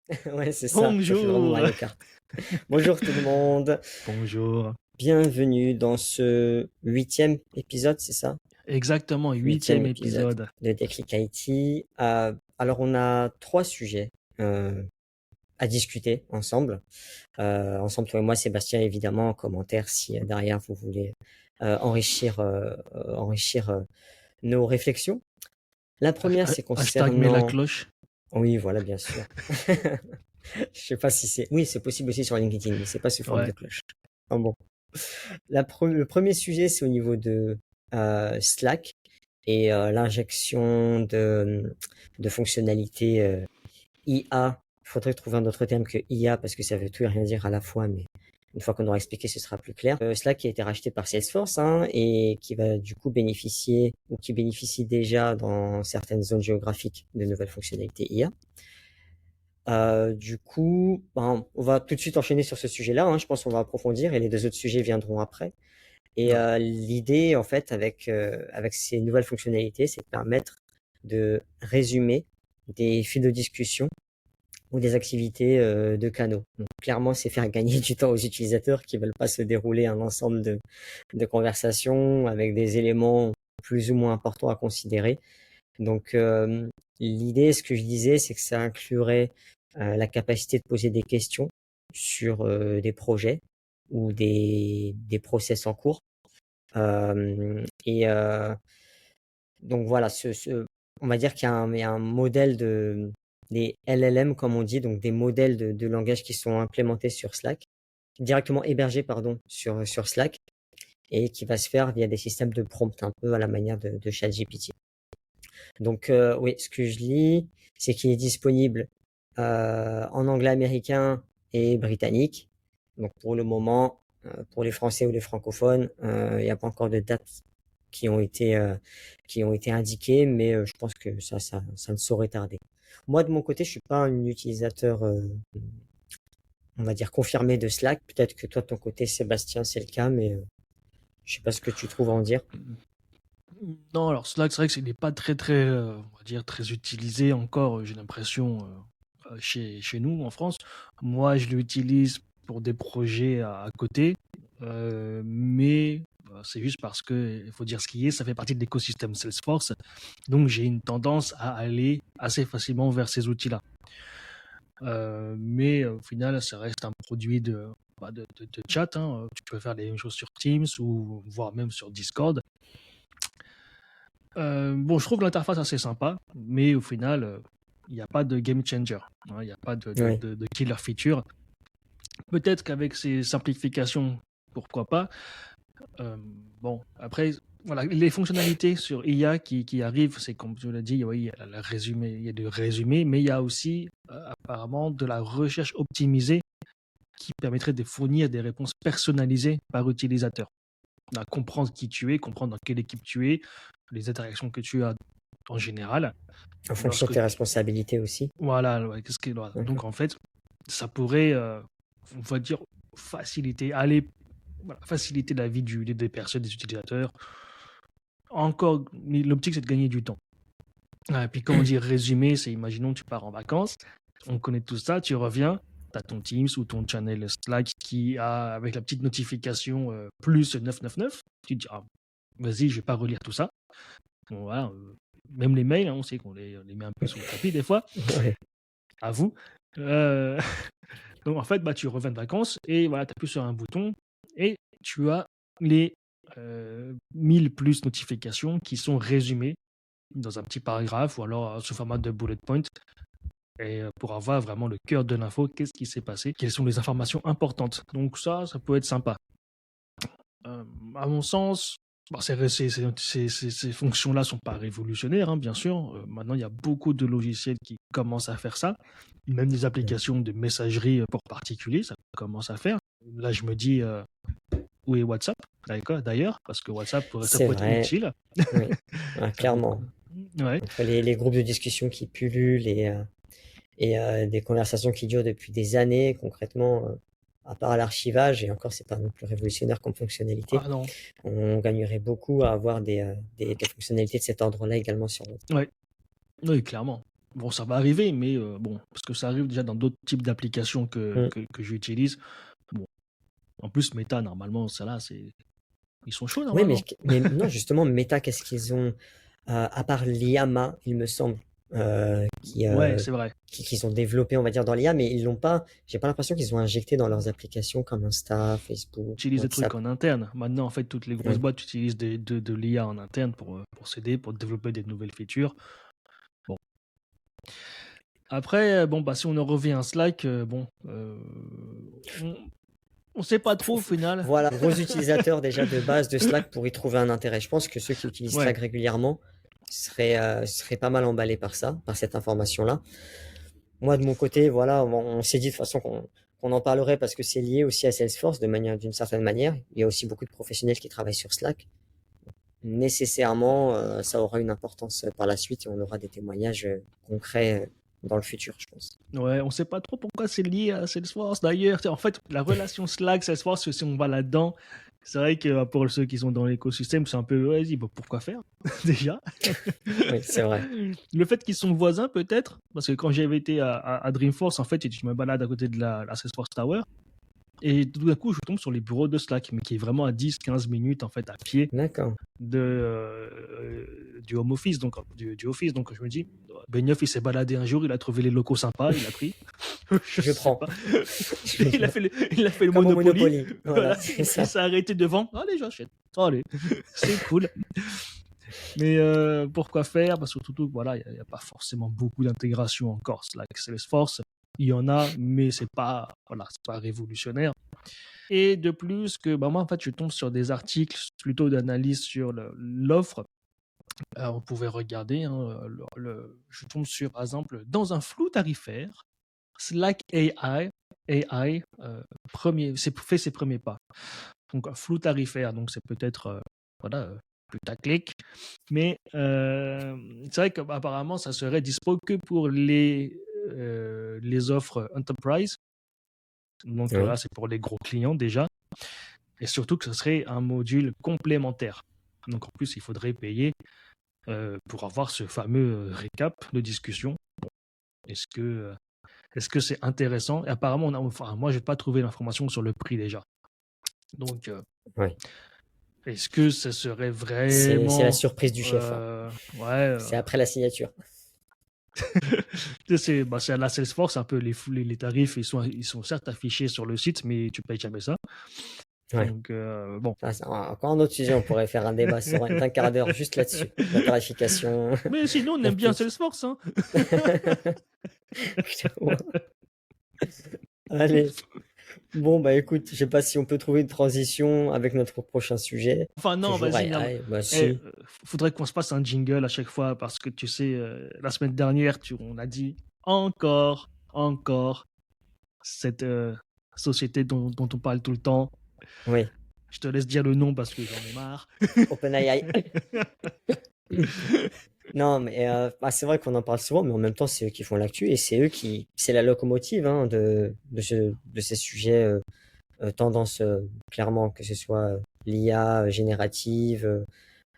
Ouais, c'est ça, ça fait vraiment Bonjour! Mario Kart. Bonjour tout le monde, Bonjour. bienvenue dans ce 8e épisode, c'est ça? Exactement, 8e huitième épisode épisode. de Déclic IT. Alors on a 3 sujets à discuter ensemble. Ensemble, toi et moi, Sébastien, évidemment, en commentaire si derrière vous voulez enrichir nos réflexions. La première, c'est Hashtag mets la concernant... cloche. Oui, voilà, bien sûr. Je sais pas si c'est... Oui, c'est possible aussi sur LinkedIn, mais c'est pas sous forme de Ouais. cloche. Enfin bon. Le premier sujet, c'est au niveau de Slack et l'injection de fonctionnalités IA. Il faudrait trouver un autre terme que IA parce que ça veut tout et rien dire à la fois, mais une fois qu'on aura expliqué, ce sera plus clair. Slack qui a été racheté par Salesforce et qui va du coup bénéficier ou qui bénéficie déjà dans certaines zones géographiques de nouvelles fonctionnalités IA. Du coup, on va tout de suite enchaîner sur ce sujet-là. Je pense qu'on va approfondir et les deux autres sujets viendront après. Et Ouais. l'idée, en fait, avec ces nouvelles fonctionnalités, c'est de permettre de résumer des fils de discussion ou des activités de canaux. Donc, clairement, c'est faire gagner du temps aux utilisateurs qui veulent pas se dérouler un ensemble de conversations avec des éléments plus ou moins importants à considérer. Donc, l'idée, ce que je disais, c'est que ça inclurait la capacité de poser des questions sur des projets ou des process en cours. Et donc voilà, on va dire qu'il y a un modèle des LLM, comme on dit, donc des modèles de langage qui sont implémentés sur Slack, directement hébergés, pardon, sur Slack, et qui va se faire via des systèmes de prompt, un peu à la manière de ChatGPT. Donc oui, ce que je lis, c'est qu'il est disponible en anglais américain et britannique. Donc pour le moment, pour les Français ou les francophones, il n'y a pas encore de dates qui ont été indiquées, mais je pense que ça ne saurait tarder. Moi, de mon côté, je suis pas un utilisateur, on va dire, confirmé de Slack. Peut-être que toi, de ton côté, Sébastien, c'est le cas, mais je sais pas ce que tu trouves à en dire. Non, alors Slack, c'est vrai que ce n'est pas très, on va dire, très utilisé encore, j'ai l'impression, chez nous en France. Moi, je l'utilise pour des projets à côté, mais c'est juste parce que, il faut dire ce qui est, ça fait partie de l'écosystème Salesforce. Donc, j'ai une tendance à aller assez facilement vers ces outils-là. Mais au final, ça reste un produit de chat, hein. Tu peux faire les mêmes choses sur Teams ou voire même sur Discord. Bon, je trouve l'interface assez sympa, mais au final, il n'y a pas de game changer, hein. Il n'y a pas Ouais. de killer feature. Peut-être qu'avec ces simplifications, pourquoi pas. Bon, après, voilà, les fonctionnalités sur IA qui arrivent, c'est comme tu l'as dit, oui, il y a le résumé, il y a du résumé, mais il y a aussi apparemment de la recherche optimisée qui permettrait de fournir des réponses personnalisées par utilisateur. À comprendre qui tu es, comprendre dans quelle équipe tu es, les interactions que tu as en général. En fonction de Lorsque tes responsabilités aussi. voilà, ouais, voilà. D'accord. Donc en fait, ça pourrait, on va dire, faciliter, aller, voilà, faciliter la vie des personnes, des utilisateurs. Encore, mais l'optique c'est de gagner du temps. Et puis quand on dit résumé, c'est imaginons tu pars en vacances, on connaît tout ça, tu reviens, tu as ton Teams ou ton channel Slack qui a, avec la petite notification plus 999, tu te dis, ah, vas-y, je vais pas relire tout ça. Bon, voilà, même les mails, hein, on sait qu'on les met un peu sous le tapis des fois, Ouais. à vous. Euh, donc en fait, bah, tu reviens de vacances et voilà, tu appuies sur un bouton et tu as les 1000 plus notifications qui sont résumées dans un petit paragraphe ou alors sous format de bullet point et pour avoir vraiment le cœur de l'info, qu'est-ce qui s'est passé, quelles sont les informations importantes. Donc ça peut être sympa. À mon sens, bon, ces fonctions-là sont pas révolutionnaires, hein, bien sûr. Maintenant, il y a beaucoup de logiciels qui commencent à faire ça. Même des applications de messagerie pour particuliers, ça commence à faire. Là, je me dis, où est WhatsApp, d'accord, d'ailleurs, parce que WhatsApp, ça C'est pourrait être vrai, utile. oui. Ouais, Ça peut... clairement. Ouais. Entre les groupes de discussion qui pullulent et des conversations qui durent depuis des années, concrètement, à part l'archivage, et encore, c'est pas non plus révolutionnaire comme fonctionnalité, Ah non. on gagnerait beaucoup à avoir des fonctionnalités de cet ordre-là également sur WhatsApp. Ouais. Oui, clairement. Bon, ça va arriver, mais bon, parce que ça arrive déjà dans d'autres types d'applications Mm. que j'utilise. Bon, en plus, Meta, normalement, ça là, ils sont chauds Oui, normalement. mais non, justement, Meta, qu'est-ce qu'ils ont, à part l'IAMA, il me semble, qui, Ouais, c'est vrai. qu'ils ont développé, on va dire, dans l'IA, mais ils l'ont pas, j'ai pas l'impression qu'ils ont injecté dans leurs applications comme Insta, Facebook, Utilise des trucs WhatsApp. en interne. Maintenant, en fait, toutes les grosses Oui. boîtes utilisent de l'IA en interne pour s'aider, pour développer des nouvelles features. Bon. Après, bon, bah, si on en revient à Slack, bon, on sait pas trop au final. Voilà, gros utilisateurs déjà de base de Slack pour y trouver un intérêt. Je pense que ceux qui utilisent Ouais. Slack régulièrement seraient pas mal emballés par ça, par cette information-là. Moi, de mon côté, voilà, on s'est dit de toute façon qu'on en parlerait parce que c'est lié aussi à Salesforce d'une certaine manière. Il y a aussi beaucoup de professionnels qui travaillent sur Slack. Nécessairement, ça aura une importance par la suite et on aura des témoignages concrets dans le futur, je pense. Ouais, on sait pas trop pourquoi c'est lié à Salesforce d'ailleurs. En fait, la relation Slack-Salesforce, si on va là-dedans, c'est vrai que pour ceux qui sont dans l'écosystème, c'est un peu, vas-y, bah, pourquoi faire déjà? Oui, c'est vrai. Le fait qu'ils sont voisins peut-être, parce que quand j'avais été à Dreamforce, en fait, je me balade à côté de la Salesforce Tower, et tout d'un coup, je tombe sur les bureaux de Slack, mais qui est vraiment à 10-15 minutes en fait à pied D'accord. du home office, donc du office. Donc je me dis, Benioff, il s'est baladé un jour, il a trouvé les locaux sympas, il a pris. Je Je sais prends. pas. il a fait le Comme au Monopoly. Monopoly. Voilà, Voilà, c'est il ça. s'est arrêté devant. Allez, j'achète. Allez, c'est cool. Mais pourquoi faire? Parce que surtout, voilà, il n'y a pas forcément beaucoup d'intégration encore. Slack, Salesforce, il y en a, mais c'est pas, voilà, c'est pas révolutionnaire. Et de plus que, bah moi, en fait, je tombe sur des articles plutôt d'analyse sur l'offre. On pouvait regarder, hein, je tombe sur, par exemple, dans un flou tarifaire, Slack AI fait ses premiers pas. Donc, un flou tarifaire, donc c'est peut-être, voilà, putaclic. Mais c'est vrai qu'apparemment, ça serait dispo que pour les offres Enterprise. Donc Oui. là, c'est pour les gros clients déjà. Et surtout que ce serait un module complémentaire. Donc en plus, il faudrait payer pour avoir ce fameux récap de discussion. Bon, est-ce que c'est intéressant? Et apparemment, enfin, moi, j'ai pas trouvé l'information sur le prix déjà. Donc, Ouais. est-ce que ça serait C'est la vraiment... surprise du chef, hein. ouais, C'est après la signature. c'est à la Salesforce, un peu les tarifs, ils sont certes affichés sur le site, mais tu payes jamais ça. Ouais. Donc, bon. Ça, c'est encore un autre sujet. On pourrait faire un débat d'un quart d'heure juste là-dessus. La tarification. Mais sinon, on la aime bien petite- Salesforce, hein. Allez. Bon, bah écoute, je sais pas si on peut trouver une transition avec notre prochain sujet. Enfin, non, Toujours vas-y, non. Bah si. Faudrait qu'on se fasse un jingle à chaque fois parce que tu sais, la semaine dernière, on a dit encore cette société dont on parle tout le temps. Oui. Je te laisse dire le nom parce que j'en ai marre. OpenAI. Non, mais bah, c'est vrai qu'on en parle souvent, mais en même temps, c'est eux qui font l'actu et c'est la locomotive hein, de ces sujets tendance clairement, que ce soit l'IA générative,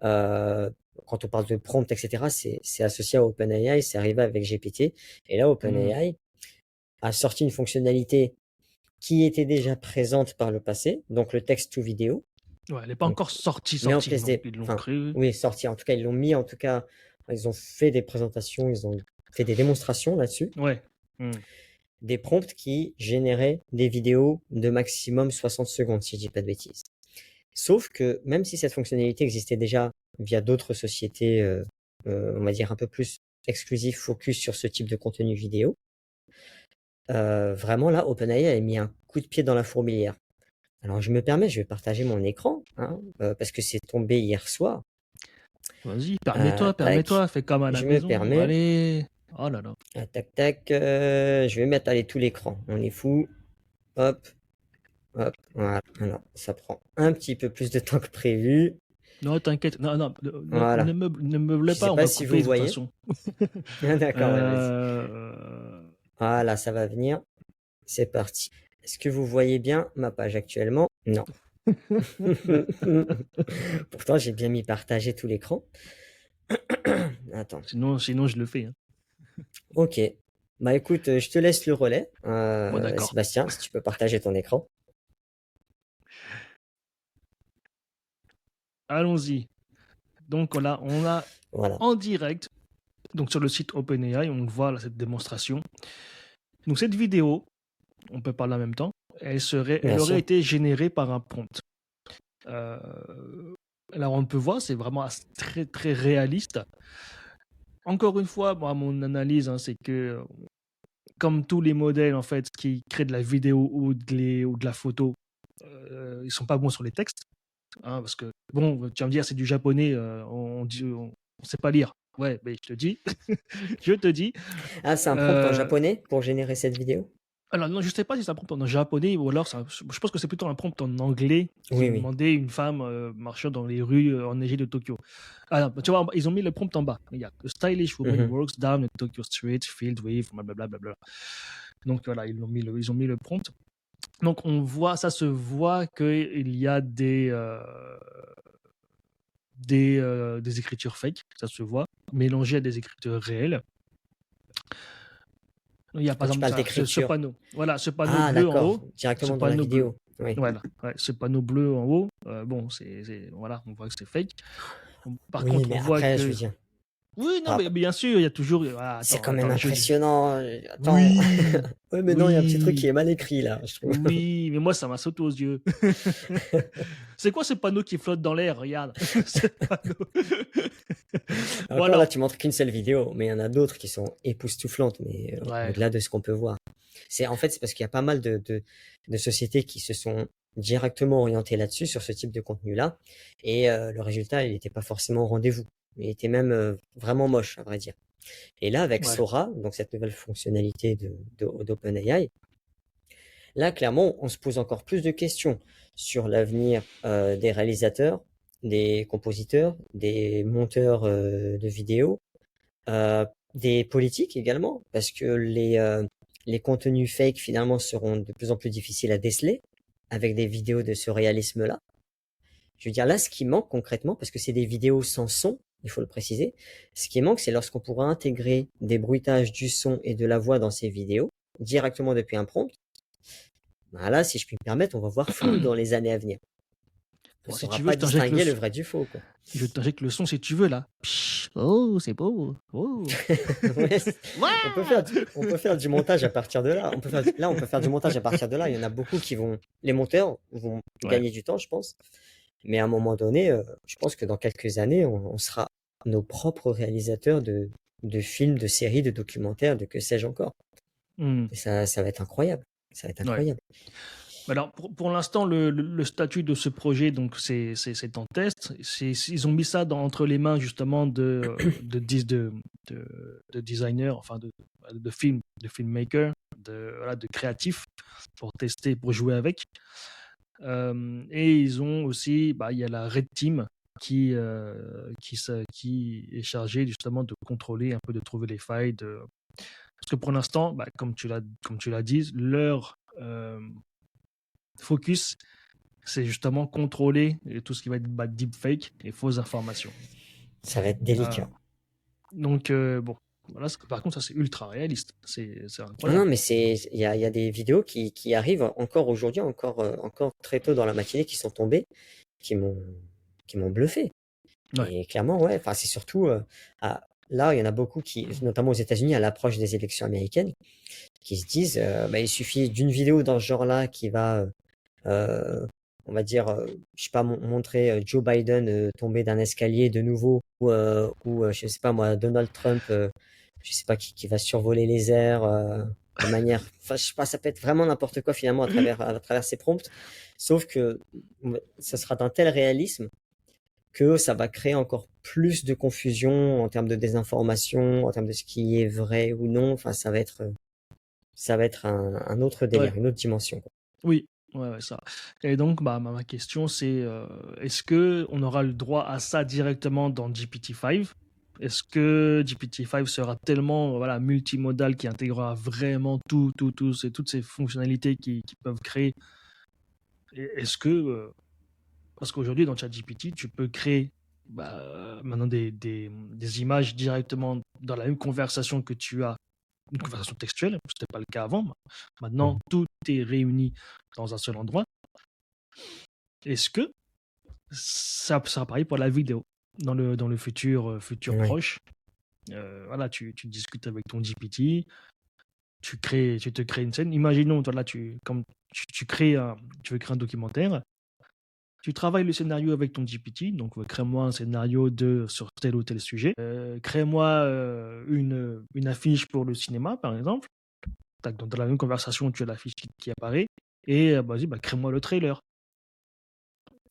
quand on parle de prompt, etc., c'est associé à OpenAI, c'est arrivé avec GPT. Et là, OpenAI a sorti une fonctionnalité qui était déjà présente par le passé, donc le text to vidéo. Ouais, elle n'est pas Donc, encore sortie. mais en place Ils l'ont créé. oui, sorti. En tout cas, ils l'ont mis. En tout cas, ils ont fait des présentations, ils ont fait des démonstrations là-dessus. Ouais. Des prompts qui généraient des vidéos de maximum 60 secondes, si je dis pas de bêtises. Sauf que même si cette fonctionnalité existait déjà via d'autres sociétés, on va dire un peu plus exclusives, focus sur ce type de contenu vidéo, vraiment là, OpenAI a mis un coup de pied dans la fourmilière. Alors je me permets, je vais partager mon écran, hein, parce que c'est tombé hier soir. Vas-y, permets-toi, fais comme à la Je me maison. permets. Allez. Oh là là. Tac, tac, je vais mettre allez, tout l'écran. On est fou. Hop, hop, voilà. Alors, ça prend un petit peu plus de temps que prévu. Non, t'inquiète. Non, Voilà. ne meuble Je sais pas, on pas va si couper vous de toute voyez. façon. D'accord, ouais, vas-y. Voilà, ça va venir. C'est parti. Est-ce que vous voyez bien ma page actuellement? Non. Pourtant, j'ai bien mis partager tout l'écran. Attends. Sinon, je le fais. Hein. Ok. Bah écoute, je te laisse le relais, Bon, d'accord. Sébastien, si tu peux partager ton écran. Allons-y. Donc on a Voilà, en direct, donc sur le site OpenAI, on voit là, cette démonstration. Donc cette vidéo, on peut parler en même temps, bien elle aurait sûr. été générée par un prompt. Euh, Là, on peut voir, c'est vraiment très très réaliste. Encore une fois, moi, mon analyse, hein, c'est que comme tous les modèles en fait qui créent de la vidéo ou de la photo, ils sont pas bons sur les textes, hein, parce que bon, tu vas me dire c'est du japonais, on sait pas lire. Ouais, mais je te dis, je te dis. Ah, c'est un prompt en euh, japonais pour générer cette vidéo? alors non, je sais pas si c'est un prompt en japonais ou alors je pense que c'est plutôt un prompt en anglais qui Oui, oui. demandait une femme marchant dans les rues enneigées de Tokyo. Alors, tu vois, ils ont mis le prompt en bas. Il y a a stylish woman Mhm. walks down a Tokyo street filled with blablabla. Donc voilà, ils ont mis le prompt. Donc on voit, ça se voit qu'il y a des écritures fake, ça se voit, mélangées à des écritures réelles. Il y a Ah, par tu exemple parles ce d'écriture. panneau. Voilà, ce panneau Ah, bleu en d'accord, haut. Ce directement dans la panneau bleu. vidéo. Oui. Voilà, ouais, ce panneau bleu en haut. Bon, voilà, on voit que c'est fake. Par Oui, contre, on mais voit après, je veux que. dire, Oui, non, par- mais bien sûr, il y a toujours. Ah, c'est attends, quand même attends, impressionnant. Attends. Oui, Oui, mais non, il y a un petit truc qui oui, est mal écrit là, je trouve. oui, mais moi, ça m'a sauté aux yeux. C'est quoi ce panneau qui flotte dans l'air? Regarde, ce panneau. Bon, Encore là, alors. tu montres qu'une seule vidéo, mais il y en a d'autres qui sont époustouflantes, mais Ouais, au-delà de ce qu'on peut voir. C'est parce qu'il y a pas mal de sociétés qui se sont directement orientées là-dessus, sur ce type de contenu-là, et le résultat, il n'était pas forcément au rendez-vous. Il était même vraiment moche, à vrai dire. Et là, avec ouais. Sora, donc cette nouvelle fonctionnalité d'OpenAI, là, clairement, on se pose encore plus de questions sur l'avenir des réalisateurs, des compositeurs, des monteurs de vidéos, euh, des politiques également, parce que les contenus fake finalement seront de plus en plus difficiles à déceler avec des vidéos de ce réalisme-là. Je veux dire, là, ce qui manque concrètement, parce que c'est des vidéos sans son, il faut le préciser, ce qui manque, c'est lorsqu'on pourra intégrer des bruitages du son et de la voix dans ces vidéos, directement depuis un prompt. Ben là, si je puis me permettre, on va voir flou dans les années à venir. On ne Bon, si saura tu veux, pas distinguer le vrai du faux, quoi. je t'injecte le son si tu veux, là. Psh, oh, c'est beau. Oh. Ouais, Ouah. on peut faire du montage à partir de là. On peut faire du montage à partir de là. Il y en a beaucoup les monteurs vont Ouais. gagner du temps, je pense. Mais à un moment donné, je pense que dans quelques années, on sera nos propres réalisateurs de films, de séries, de documentaires, de que sais-je encore. Hmm. Et ça va être incroyable. Ça va être Ouais. incroyable. Alors, pour l'instant, le statut de ce projet, donc, c'est en test. Ils ont mis ça entre les mains, justement, de designers, enfin, de filmmakers, voilà, de créatifs, pour tester, pour jouer avec. Et ils ont aussi, bah, il y a la Red Team qui est chargée, justement, de contrôler un peu, de trouver les failles. Parce que pour l'instant, bah, comme tu l'as dit, leur focus, c'est justement contrôler tout ce qui va être deepfake et fausses informations. Ça va être Euh, délicat. donc, bon, voilà, par contre, ça c'est ultra réaliste. C'est Non, non, incroyable. mais il y a des vidéos qui arrivent encore aujourd'hui, encore très tôt dans la matinée, qui sont tombées, qui m'ont, qui m'ont bluffé. Ouais. Et clairement, ouais, enfin, c'est surtout, là, il y en a beaucoup notamment aux États-Unis, à l'approche des élections américaines, qui se disent, bah, il suffit d'une vidéo dans ce genre-là qui va, euh, on va dire, je sais pas, montrer Joe Biden tomber d'un escalier de nouveau, ou je sais pas moi, Donald Trump, je sais pas qui va survoler les airs de manière, enfin, je sais pas, ça peut être vraiment n'importe quoi finalement à travers ces prompts, sauf que ça sera d'un tel réalisme que ça va créer encore plus de confusion en termes de désinformation, en termes de ce qui est vrai ou non. Enfin, ça va être un autre Ouais. délire, une autre dimension, quoi. Oui. Ouais, ouais, ça. Et donc, bah, ma question, c'est est-ce que on aura le droit à ça directement dans GPT-5? Est-ce que GPT-5 sera tellement voilà, multimodal qui intégrera vraiment toutes ces fonctionnalités qui peuvent créer? Est-ce que parce qu'aujourd'hui, dans ChatGPT, tu peux créer maintenant des images directement dans la même conversation que tu as, une conversation textuelle, ce n'était pas le cas avant. Maintenant, Mhm. tout est réuni dans un seul endroit. Est-ce que ça sera pareil pour la vidéo dans le futur Ouais. proche? Voilà, tu discutes avec ton GPT, tu te crées une scène. Imaginons, toi, là, comme tu tu veux créer un documentaire, tu travailles le scénario avec ton GPT, donc crée-moi un scénario sur tel ou tel sujet. Crée-moi une affiche pour le cinéma, par exemple. Tac, dans la même conversation, tu as l'affiche qui apparaît. Et vas-y, crée-moi le trailer.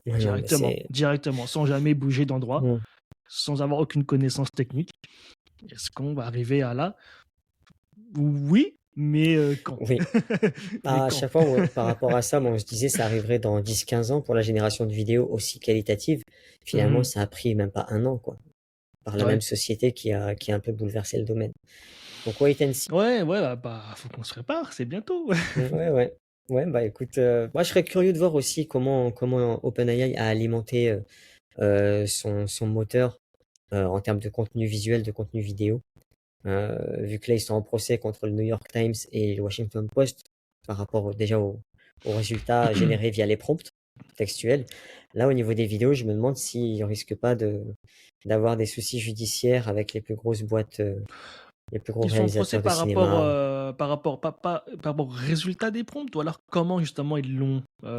Ouais, non, mais Directement, sans jamais bouger d'endroit, Mhm. sans avoir aucune connaissance technique. Est-ce qu'on va arriver à là? Oui, mais quand? Oui. Mais À quand? chaque fois, par rapport à ça, moi, on se disait ça arriverait dans 10-15 ans pour la génération de vidéos aussi qualitative. Finalement, Mhm. ça a pris même pas un an, quoi, par la Ouais. même société qui a un peu bouleversé le domaine. Donc, wait and see. Ouais, faut qu'on se prépare, c'est bientôt. Ouais, ouais. Ouais, bah écoute, moi je serais curieux de voir aussi comment OpenAI a alimenté son moteur en termes de contenu visuel, de contenu vidéo. Vu que là ils sont en procès contre le New York Times et le Washington Post par rapport déjà aux résultats générés via les prompts textuels. Là, au niveau des vidéos, je me demande s'ils risquent pas d'avoir des soucis judiciaires avec les plus grosses boîtes, les plus gros Ils sont en procès réalisateurs de cinéma. par rapport au résultat des prompts, ou alors comment justement ils l'ont Par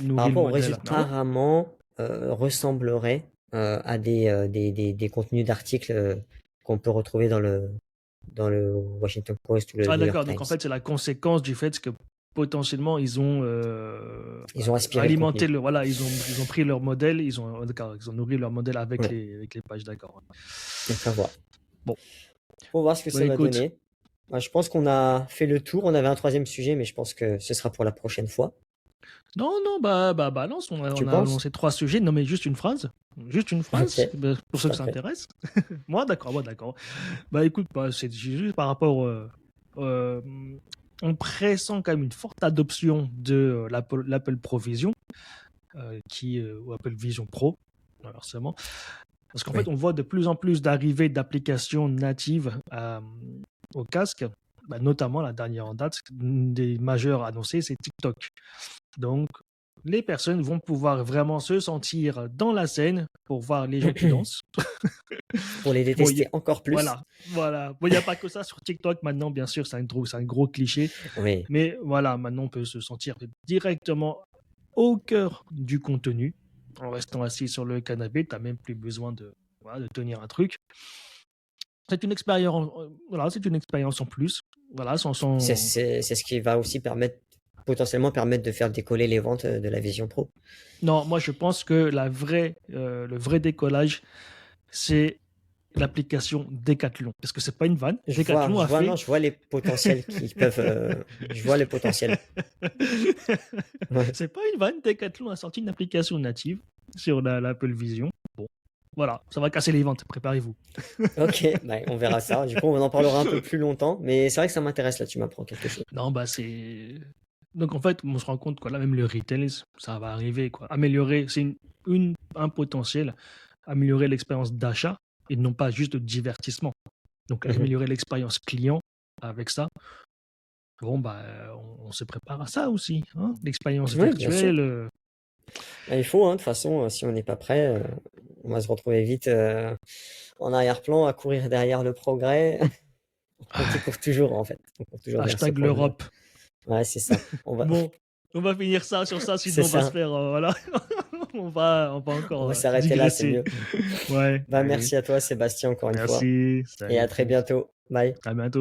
nourri le rapport aux modèle? résultats, Ah ouais? apparemment, ressemblerait à des contenus d'articles qu'on peut retrouver dans le Washington Post ou le Ah New York d'accord, donc en Times. fait c'est la conséquence du fait que potentiellement ils ont Ils ont aspiré le alimenté contenu. voilà, ils ont pris leur modèle, d'accord, ils ont nourri leur modèle avec Ouais, les pages, d'accord. donc à voir. Bon, Faut voir ce que bah ça va écoute, donner. Moi, je pense qu'on a fait le tour. On avait un troisième sujet, mais je pense que ce sera pour la prochaine fois. non, non, balance, Tu on a penses? lancé 3 sujets, non mais juste une Ok, phrase, pour je ceux que t'en ça prie. intéresse. Moi d'accord. Bah écoute, c'est juste par rapport euh, on pressent quand même une forte adoption de l'Apple Pro Vision, ou Apple Vision Pro, inversement. Parce qu'en fait, Oui. on voit de plus en plus d'arrivées d'applications natives au casque, notamment la dernière en date, une des majeures annoncées, c'est TikTok. Donc, les personnes vont pouvoir vraiment se sentir dans la scène pour voir les gens qui dansent. Pour les Bon, détester encore plus. voilà. Bon, il n'y a pas que ça sur TikTok maintenant, bien sûr, c'est un gros cliché. Oui. Mais voilà, maintenant, on peut se sentir directement au cœur du contenu en restant assis sur le canapé. Tu n'as même plus besoin de tenir un truc. C'est une expérience, voilà, c'est une expérience en plus. Voilà, C'est ce qui va aussi potentiellement permettre de faire décoller les ventes de la Vision Pro. Non, moi je pense que le vrai décollage, c'est l'application Decathlon. Parce que c'est pas une vanne. Decathlon a Non, fait. je vois les potentiels qui peuvent, je vois les potentiels. Ouais. C'est pas une vanne. Decathlon a sorti une application native sur l'Apple Vision. Bon, voilà, ça va casser les ventes. Préparez-vous. Ok, bah, on verra ça. Du coup, on en parlera un peu plus longtemps. Mais c'est vrai que ça m'intéresse là, tu m'apprends quelque chose. Non, c'est. Donc en fait, on se rend compte que là, même le retail, ça va arriver, quoi. Améliorer, c'est un potentiel, améliorer l'expérience d'achat et non pas juste de divertissement. Donc Mhm. améliorer l'expérience client avec ça. Bon, on se prépare à ça aussi, hein, l'expérience Oui, bien sûr. virtuelle. Bah, il faut, hein, de toute façon, si on n'est pas prêt, on va se retrouver vite en arrière-plan à courir derrière le progrès. Donc, il court toujours, en fait. On court toujours vers ce Hashtag progrès. l'Europe. Ouais, c'est ça. Bon, on va finir ça sur ça, C'est sinon on va se ça. faire. Voilà. on va On encore va s'arrêter là, c'est digresser. mieux. Ouais, Bah, allez. merci à toi, Sébastien, encore une fois. Merci. Et Salut à à très tous. bientôt. Bye. À bientôt.